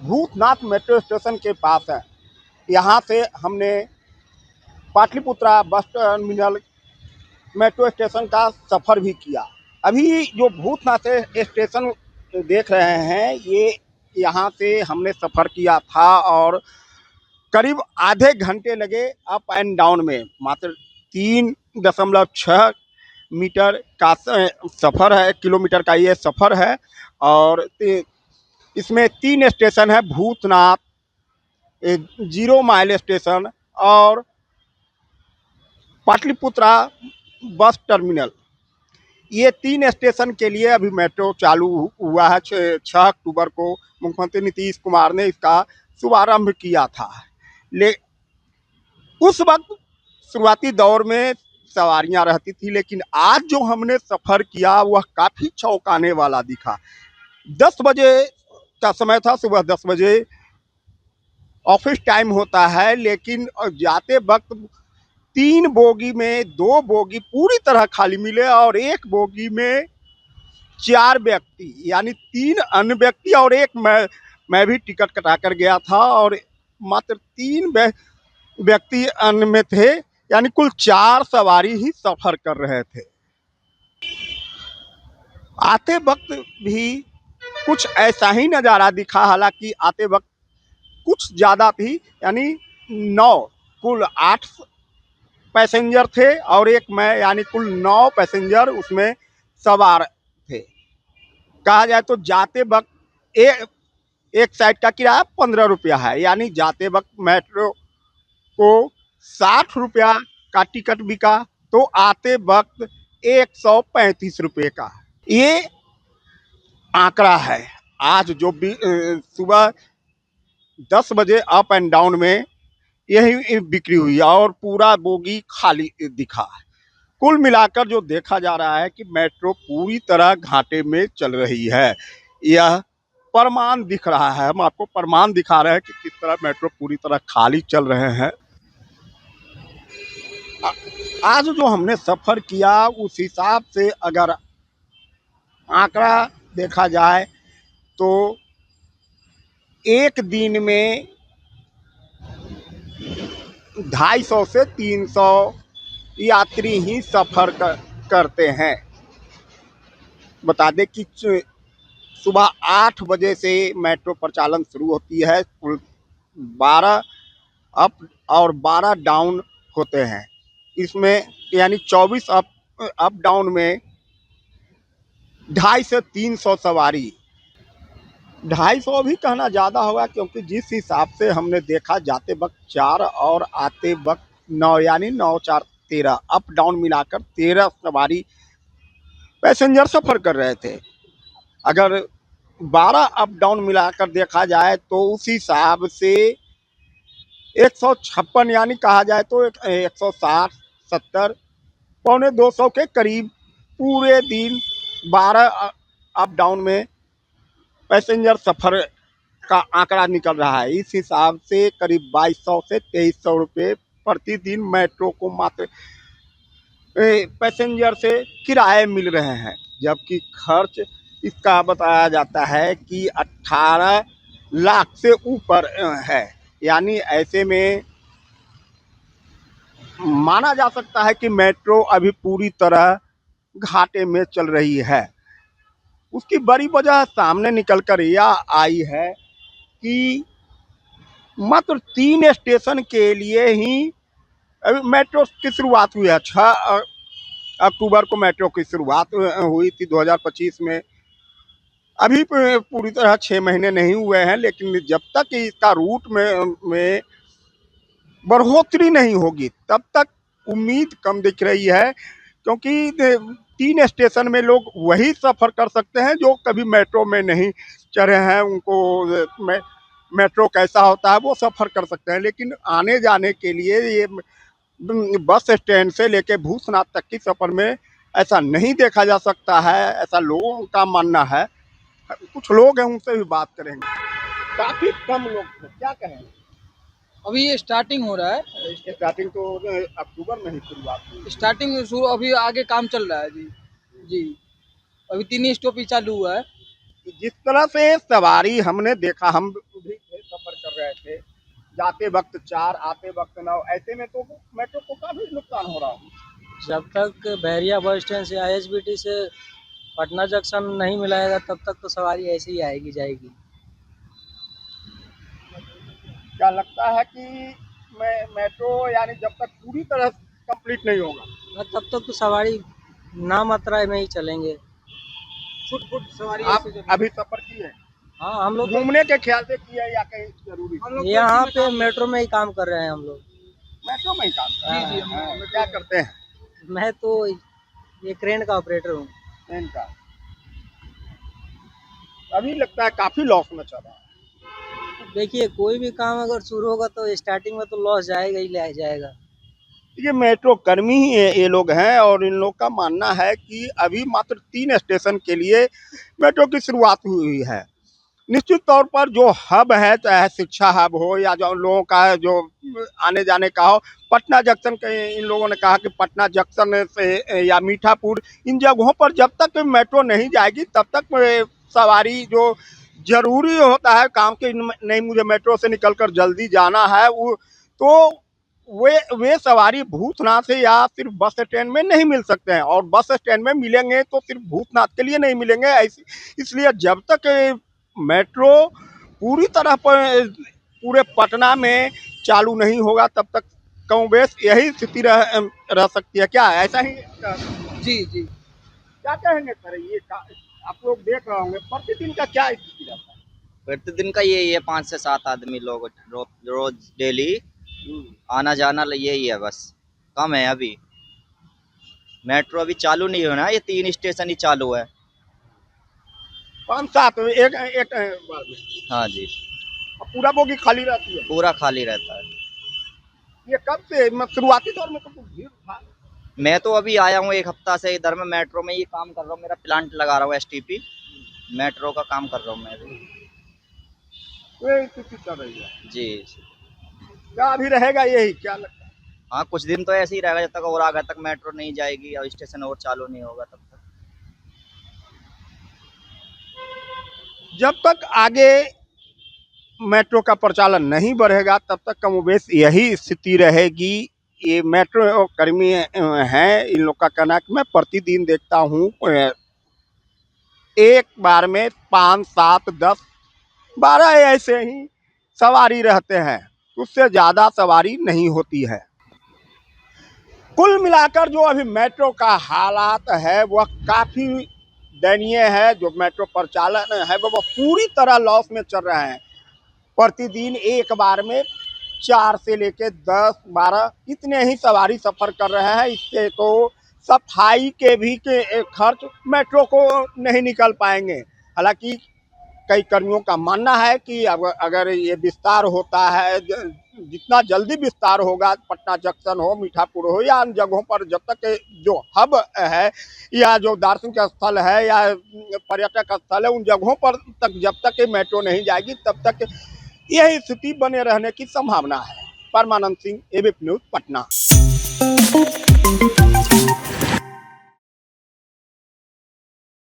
Bhootnath metro station के पास है। यहाँ से हमने Pataliputra bus terminal metro station का सफ़र भी किया। अभी जो भूतनाथ स्टेशन देख रहे हैं, ये यहाँ से हमने सफ़र किया था और करीब आधे घंटे लगे अप एंड डाउन में। मात्र 3.6 मीटर का सफ़र है, किलोमीटर का ये सफ़र है। और इसमें 3 स्टेशन है, भूतनाथ, 0 माइल स्टेशन और पाटलिपुत्रा बस टर्मिनल। ये 3 स्टेशन के लिए अभी मेट्रो चालू हुआ है। 6 अक्टूबर को मुख्यमंत्री नीतीश कुमार ने इसका शुभारंभ किया था। उस वक्त शुरुआती दौर में सवारियां रहती थी, लेकिन आज जो हमने सफ़र किया वह काफ़ी चौंकाने वाला दिखा। 10 बजे का समय था, सुबह 10 बजे ऑफिस टाइम होता है, लेकिन जाते वक्त 3 बोगी में 2 बोगी पूरी तरह खाली मिले और 1 बोगी में 4 व्यक्ति, यानी 3 अन्य व्यक्ति और 1 मैं भी टिकट कटा कर गया था और मात्र 3 व्यक्ति अन्य में थे, यानी कुल 4 सवारी ही सफ़र कर रहे थे। आते वक्त भी कुछ ऐसा ही नज़ारा दिखा। हालांकि आते वक्त कुछ ज़्यादा थी, यानी 9, कुल 8 पैसेंजर थे और 1 मैं, यानी कुल 9 पैसेंजर उसमें सवार थे। कहा जाए तो जाते वक्त एक साइड का किराया 15 रुपया है, यानी जाते वक्त मेट्रो को 60 रुपया का टिकट बिका, तो आते वक्त 135 रुपये का ये आंकड़ा है। आज जो भी सुबह 10 बजे अप एंड डाउन में यही बिक्री हुई और पूरा बोगी खाली दिखा। कुल मिलाकर जो देखा जा रहा है कि मेट्रो पूरी तरह घाटे में चल रही है। यह प्रमाण दिख रहा है, हम आपको प्रमाण दिखा रहे हैं कि किस तरह मेट्रो पूरी तरह खाली चल रहे हैं। आज जो हमने सफ़र किया उस हिसाब से अगर आंकड़ा देखा जाए तो एक दिन में 250 से 300 यात्री ही सफ़र करते हैं। बता दें कि सुबह 8 बजे से मेट्रो प्रचालन शुरू होती है। कुल 12 अप और 12 डाउन होते हैं। इसमें यानी 24 अप डाउन में 250 से 300 सवारी। 250 भी कहना ज़्यादा होगा, क्योंकि जिस हिसाब से हमने देखा जाते वक्त 4 और आते वक्त 9, यानी 9 4 13 अप डाउन मिलाकर 13 सवारी पैसेंजर सफ़र कर रहे थे। अगर 12 अप डाउन मिलाकर देखा जाए तो उस हिसाब से 156, यानी कहा जाए तो 160 70 पौने 200 के करीब पूरे दिन 12 अप डाउन में पैसेंजर सफ़र का आंकड़ा निकल रहा है। इस हिसाब से करीब 2200 से 2300 रुपये प्रतिदिन मेट्रो को मात्र पैसेंजर से किराए मिल रहे हैं, जबकि खर्च इसका बताया जाता है कि 18 लाख से ऊपर है। यानी ऐसे में माना जा सकता है कि मेट्रो अभी पूरी तरह घाटे में चल रही है। उसकी बड़ी वजह सामने निकल कर यह आई है कि मात्र 3 स्टेशन के लिए ही अभी मेट्रो की शुरुआत हुई है। 6 अक्टूबर को मेट्रो की शुरुआत हुई थी 2025 में। अभी पूरी तरह 6 महीने नहीं हुए हैं, लेकिन जब तक इसका रूट में बढ़ोतरी नहीं होगी तब तक उम्मीद कम दिख रही है, क्योंकि 3 स्टेशन में लोग वही सफ़र कर सकते हैं जो कभी मेट्रो में नहीं चढ़े हैं। उनको मेट्रो कैसा होता है वो सफ़र कर सकते हैं, लेकिन आने जाने के लिए ये बस स्टैंड से लेके भूतनाथ तक की सफ़र में ऐसा नहीं देखा जा सकता है, ऐसा लोगों का मानना है। कुछ लोग हैं, उनसे भी बात करेंगे। काफ़ी कम लोग थे, क्या कहें? अभी ये स्टार्टिंग हो रहा है। स्टार्टिंग तो अक्टूबर में ही शुरुआत हुई। स्टार्टिंग शुरू, अभी आगे काम चल रहा है जी। अभी 3 स्टॉप ही चालू हुआ है। जिस तरह से सवारी हमने देखा, हम भी गए थे, जाते वक्त 4 आते वक्त 9, ऐसे में तो मेट्रो को काफी नुकसान हो रहा है। जब तक बैरिया बस स्टैंड से आईएसबीटी से पटना जंक्शन नहीं मिलाएगा तब तक तो सवारी ऐसे ही आएगी जाएगी। क्या लगता है कि मेट्रो यानी जब तक पूरी तरह कंप्लीट नहीं होगा, और तब तक तो सवारी ना मात्रा में ही चलेंगे। फुट सवारी आप ऐसे अभी सफर किए हैं? हाँ, हम लोग घूमने के ख्याल से किया है या कहीं जरूरी? हम लोग यहाँ टैक्सी में पे काम मेट्रो में ही काम कर रहे हैं हम लोग। मेट्रो में ही काम कर रहे जी, जी, हैं। हम क्या करते हैं? मैं तो ये क्रेन का ऑपरेटर हूँ। ट्रेन का। अभी लगता है काफी लॉस में चल रहा है। देखिए, कोई भी काम अगर शुरू होगा तो स्टार्टिंग में तो लॉस जाएगा ही जाएगा। ये मेट्रो कर्मी ही ये लोग हैं और इन लोग का मानना है कि अभी मात्र 3 स्टेशन के लिए मेट्रो की शुरुआत हुई है। निश्चित तौर पर जो हब है, चाहे शिक्षा हब हो या जो लोगों का जो आने जाने का हो, पटना जंक्शन के इन लोगों ने कहा कि पटना जंक्शन से या मीठापुर, इन जगहों पर जब तक मेट्रो नहीं जाएगी तब तक सवारी जो जरूरी होता है काम के, नहीं मुझे मेट्रो से निकलकर जल्दी जाना है, वो तो वे सवारी भूतनाथ से या सिर्फ बस स्टैंड में नहीं मिल सकते हैं, और बस स्टैंड में मिलेंगे तो सिर्फ भूतनाथ के लिए नहीं मिलेंगे। ऐसी इसलिए जब तक मेट्रो पूरी तरह पर पूरे पटना में चालू नहीं होगा तब तक कम बेश यही स्थिति रह सकती है। क्या ऐसा ही? जी, जी। क्या कहेंगे सर, ये आप लोग देख रहे होंगे प्रतिदिन का क्या स्थिति रहता है? प्रतिदिन का यही है, 5 से 7 आदमी लोग रोज डेली आना जाना यही है, बस कम है। अभी मेट्रो अभी चालू नहीं होना, ये 3 स्टेशन ही चालू है। 5-7 एक बार में? हाँ जी, पूरा बोगी खाली रहती है? पूरा खाली रहता है। ये कब से शुरुआती दौर में तो कुछ भीड़ था? मैं तो अभी आया हूँ 1 हफ्ता से इधर में, मेट्रो में ये काम कर रहा हूँ, मेरा प्लांट लगा रहा हूँ एसटीपी, मेट्रो का काम कर रहा हूँ मैं अभी। ये स्थिति चल रही है जी। क्या अभी रहेगा यही, क्या लगता है? हाँ, कुछ दिन तो ऐसे ही रहेगा जब तक और आगे तक मेट्रो नहीं जाएगी और स्टेशन और चालू नहीं होगा तब तक। जब तक आगे मेट्रो का प्रचालन नहीं बढ़ेगा तब तक कमोबेश यही स्थिति रहेगी। ये मेट्रो कर्मी हैं, इन लोग का कहना है कि मैं प्रतिदिन देखता हूँ एक बार में 5, 7, 10, 12 ऐसे ही सवारी रहते हैं, उससे ज़्यादा सवारी नहीं होती है। कुल मिलाकर जो अभी मेट्रो का हालात है वह काफ़ी दयनीय है। जो मेट्रो प्रचालन है वह पूरी तरह लॉस में चल रहा है। प्रतिदिन एक बार में 4 से लेके 10, 12 इतने ही सवारी सफ़र कर रहे हैं। इससे तो सफाई के भी खर्च मेट्रो को नहीं निकल पाएंगे। हालांकि कई कर्मियों का मानना है कि अगर ये विस्तार होता है, जितना जल्दी विस्तार होगा, पटना जंक्शन हो, मीठापुर हो या अन्य जगहों पर, जब तक जो हब है या जो दार्शनिक स्थल है या पर्यटक स्थल है, उन जगहों पर तक जब तक मेट्रो नहीं जाएगी तब तक यही स्थिति बने रहने की संभावना है। परमानंद सिंह, एबीपी न्यूज़, पटना।